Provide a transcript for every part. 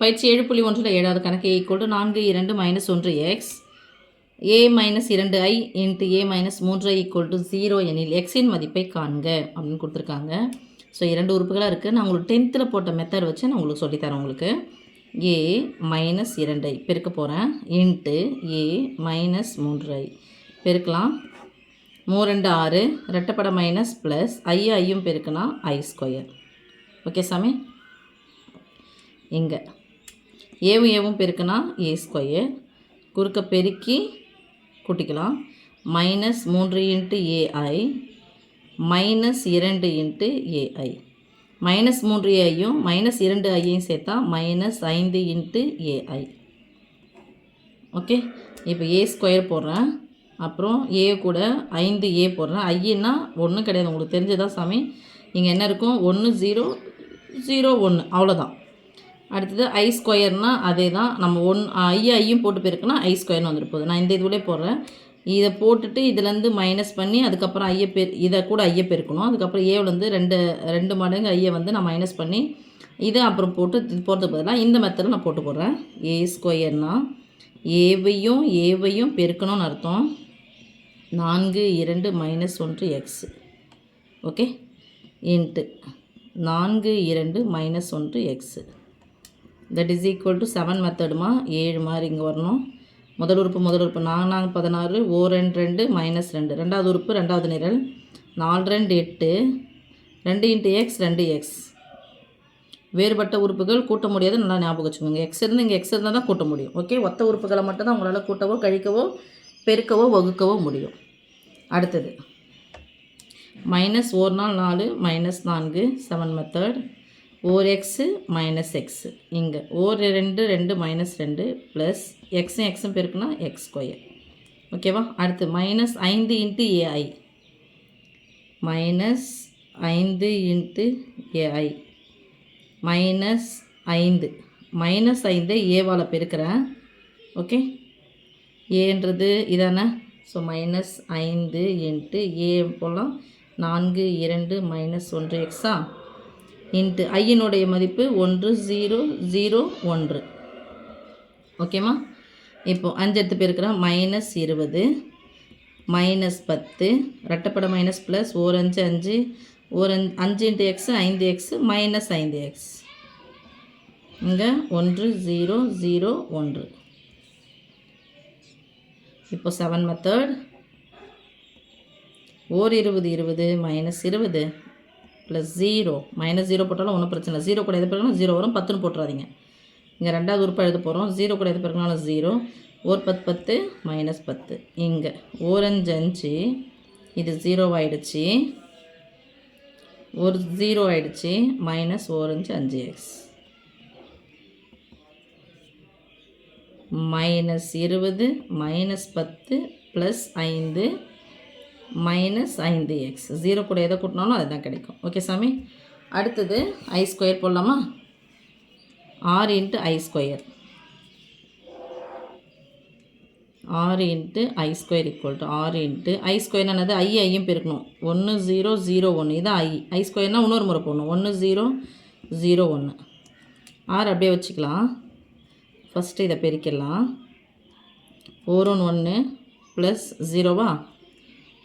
பயிற்சி 7.1 7வது கணக்கு a = 4 2 - 1x a - 2i × a - 3i = 0 எனில் xின் மதிப்பை காண்க அப்படின்னு கொடுத்துருக்காங்க. ஸோ 2 உறுப்புகளாக இருக்குது. நான் உங்களுக்கு 10th போட்ட மெத்தட் வச்சு நான் உங்களுக்கு சொல்லித்தரேன். உங்களுக்கு a - 2i பெருக்க போகிறேன் இன்ட்டு a - 3i பெருக்கலாம். 3 2 6 ரெட்டப்பட மைனஸ் ப்ளஸ் ஐயும் பெருக்குனா i². ஓகே சாமி. இங்கே ஏவும் பெருக்குனா a². குறுக்க பெருக்கி கூட்டிக்கலாம். -3 × ai -2 × ai -3aiயும் -2iயும் சேர்த்தா -5 × ai. ஓகே. இப்போ a² போடுறேன். அப்புறம் a கூட 5a போடுறேன். ஐன்னா ஒன்றும் கிடையாது, உங்களுக்கு தெரிஞ்சதான் சாமி. இங்கே என்ன இருக்கும்? 1 0 0 1 அவ்வளோதான். அடுத்தது i²னால் அதே தான். நம்ம ஐயும் போட்டு பெருக்குனா i² வந்துட்டு போகுது. நான் இந்த இதுலேயே போடுறேன். இதை போட்டுட்டு இதுலேருந்து மைனஸ் பண்ணி அதுக்கப்புறம் இதை கூட ஐயை பெருக்கணும். அதுக்கப்புறம் ஏவிலேருந்து 2 மடங்கு ஐயை வந்து நான் மைனஸ் பண்ணி இதை அப்புறம் போட்டு போகிறதுக்கு பதிலாக இந்த மெத்தடில் நான் போட்டு போடுறேன். a²னால் ஏவையும் பெருக்கணும்னு அர்த்தம். 4 2 - 1x okay into 4 2 - 1x that is equal to 7 மெத்தடுமா 7 மாதிரி இங்கே வரணும். முதல் உறுப்பு 4 16 ஓர் 2 2 -2 ரெண்டாவது உறுப்பு ரெண்டாவது நிரல் 4 2 8 2 × x 2x. வேறுபட்ட உறுப்புகள் கூட்ட முடியாது, நல்லா ஞாபகம் வச்சுக்கோங்க. எக்ஸ் இருந்து இங்கே எக்ஸ் இருந்தால் தான் கூட்ட முடியும். ஓகே. ஒத்த உறுப்புகளை மட்டும் தான் உங்களால் கூட்டவோ கழிக்கவோ பெருக்கவோ வகுக்கவோ முடியும். அடுத்தது -1 4 -4 7 மெத்தட் ஓர் எக்ஸு -x. இங்கே ஓர் 2 2 -2 ப்ளஸ் எக்ஸும் பெருக்குனா x². ஓகேவா. அடுத்து -5 × ai -5 × ai -5 ஏவால் பெருக்கிறேன். ஓகே. ஏன்றது இதானே. ஸோ -5 × a போலாம் 4 2 - 1x இன்ட்டு ஐயினுடைய மதிப்பு 1 0 0 1. ஓகேம்மா. இப்போது 5 எடுத்து பெருக்கிறேன். -20 -10 ரெட்டப்பட மைனஸ் ப்ளஸ் ஓர் 5 5 ஓர் 5 × x 5x -5x. இங்கே 1 0 0 1. இப்போ 7 மெத்தட் ஓர் 20 20 -20 ப்ளஸ் 0 -0 போட்டாலும் ஒன்றும் பிரச்சனை இல்லை. 0 கூட எது பிறகுனா 0 வரும். 10ன்னு போட்டுறாதீங்க. இங்கே ரெண்டாவது உறுப்பாக எழுத போகிறோம். 0 கூட எது பிறகுனாலும் 0. ஓர் 10 10 -10. இங்கே ஓர் 5 5 இது 0 ஆகிடுச்சு. ஒரு 0 ஆகிடுச்சு. -ஓர் 5 5x -20 -10 ப்ளஸ் 5 -5x. 0 கூட எதை கூட்டினாலும் அதுதான் கிடைக்கும். ஓகே சாமி. அடுத்தது i² போடலாமா. 6 × i². 6 × i² = 6 × i² என்னது ஐயும் பெருக்கணும். 1 0 0 1 இது i²னால் இன்னொரு முறை போடணும். 1 0 0 1. 6 அப்படியே வச்சுக்கலாம். ஃபஸ்ட்டு இதை பெருக்கிடலாம். 4 1 1 ப்ளஸ் 0வா.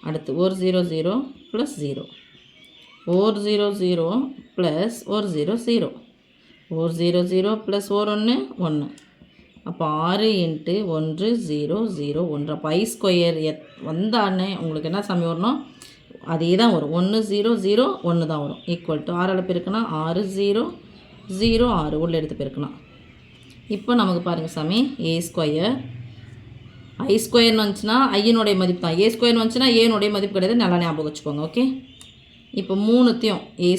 அடுத்து ஓர் 0 0 ப்ளஸ் 0 ஓர் 0 0 ப்ளஸ் ஓர் 0 0 ஓர் 0 0 ப்ளஸ் ஓர் 1 1. அப்போ 6 × 1 0 0 1. அப்போ i² வந்தானே உங்களுக்கு என்ன சாமி வரணும்? அதே தான் வரும். 1 0 0 1 தான் வரும். ஈக்குவல் டு 6 பெருக்குனா 6 0 0 6 உள்ள எடுத்து பெருக்கணும். இப்போ நமக்கு பாருங்கள் சாமி a² i² வந்துச்சுன்னா ஐயினுடைய மதிப்பு தான். a² வந்துச்சுன்னா ஏனுடைய மதிப்பு கிடையாது, நல்லா ஞாபகம் வச்சுக்கோங்க. ஓகே. இப்போ மூணுத்தையும் a²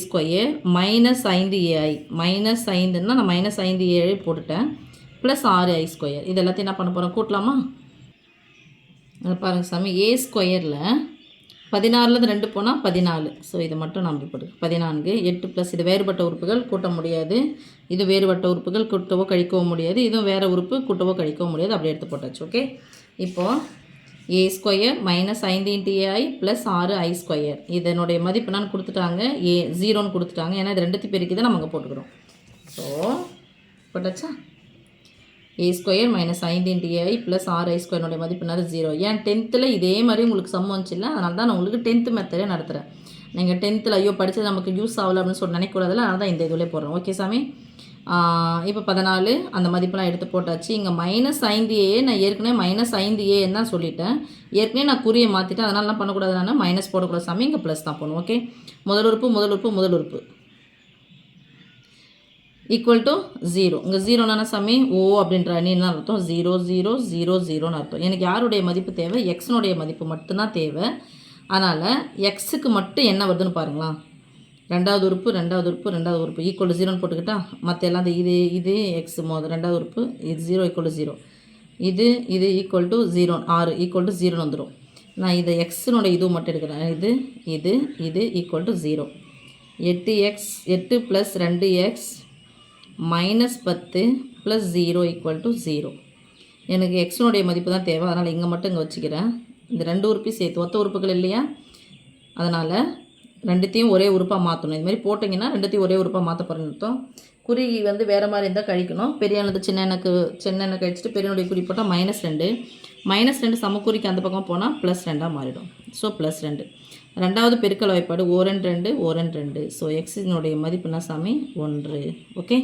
-5ai -5ன்னா நான் -5a போட்டுட்டேன் ப்ளஸ் 6i². இது எல்லாத்தையும் என்ன பண்ண போகிறோம்? கூட்டலாமா. அதை பாருங்கள் சாமி. a²ல் 16லேருந்து 2 போனால் 14. ஸோ இதை மட்டும் நம்ம போட்டு 14 8 ப்ளஸ் இது வேறுபட்ட உறுப்புகள் கூட்ட முடியாது. இது வேறுபட்ட உறுப்புகள் கூட்டவோ கழிக்கவும் முடியாது. இதுவும் வேறு உறுப்பு கூட்டவோ கழிக்கவும் முடியாது. அப்படியே எடுத்து போட்டாச்சு. ஓகே. இப்போது a² -5 × ai ப்ளஸ் 6i². இதனுடைய மதிப்பு என்னன்னு கொடுத்துட்டாங்க. 0ன்னு கொடுத்துட்டாங்க. ஏன்னா இது ரெண்டுத்தையும் பெருக்கி தான் நம்ம அங்கே போட்டுக்கிறோம். ஸோ போட்டாச்சா? A square minus 5 into AI plus 6i ஸ்கொயர்னுடைய மதிப்பு என்னது 0. ஏன் 10th இதே மாதிரி உங்களுக்கு சம் வந்துச்சுல்ல, அதனால தான் நான் உங்களுக்கு 10th மெத்தடே நடத்துகிறேன். நீங்கள் 10th ஐயோ படித்தது நமக்கு யூஸ் ஆகலை அப்படின்னு சொல்லி நினைக்கூடாதுல, அதனால தான் இந்த இதிலே போடுறோம். ஓகே சாமி. இப்போ 14 அந்த மதிப்பெலாம் எடுத்து போட்டாச்சு. இங்கே -5a நான் ஏற்கனவே -5a தான் சொல்லிட்டேன். ஏற்கனவே நான் குறியை மாற்றிட்டேன், அதனால என்ன பண்ணக்கூடாது, நான் மைனஸ் போடக்கூடாது சாமி, இங்கே ப்ளஸ் தான் போடணும். ஓகே. முதல் உறுப்பு ஈக்குவல் டு 0. இங்கே 0 சாமி ஓ அப்படின்ற அணின்னு அர்த்தம். 0 0 0 0ன்னு அர்த்தம். எனக்கு யாருடைய மதிப்பு தேவை? எக்ஸனுடைய மதிப்பு மட்டும்தான் தேவை. அதனால் எக்ஸுக்கு மட்டும் என்ன வருதுன்னு பாருங்களா. ரெண்டாவது உறுப்பு ஈக்குவல் டு 0ன்னு போட்டுக்கிட்டா மற்ற எல்லாம் இது எக்ஸ் ரெண்டாவது உறுப்பு இது 0 ஈக்குவல் டு 0, இது ஈக்குவல் டு 0 6 ஈக்குவல் டு 0ன்னு வந்துடும். நான் இதை எக்ஸினுடைய இது மட்டும் எடுக்கிறேன். இது equal to 0. 8 plus 2x minus 10 plus 0 equal to 0. எனக்கு எக்ஸனுடைய மதிப்பு தான் தேவை, அதனால் இங்கே மட்டும் இங்கே வச்சுக்கிறேன். இந்த 2 உறுப்பையும் சேர்த்து ஒத்த உறுப்புகள் இல்லையா, அதனால் ரெண்டுத்தையும் ஒரே உறுப்பாக மாற்றணும். இதுமாதிரி போட்டிங்கன்னா ரெண்டுத்தையும் ஒரே உறுப்பாக மாற்ற போகிறேன்னு அர்த்தம். குறி வேறு மாதிரி இருந்தால் கழிக்கணும். பெரியானது சின்ன கழிச்சிட்டு பெரியனுடைய குறி போட்டால் -2 சமக்குறிக்கு அந்த பக்கம் போனால் +2 மாறிடும். ஸோ +2. ரெண்டாவது பெருக்கல் வாய்ப்பாடு ஓரன் 2. ஸோ எக்ஸினுடைய மதிப்பு என்ன சாமி 1. ஓகே.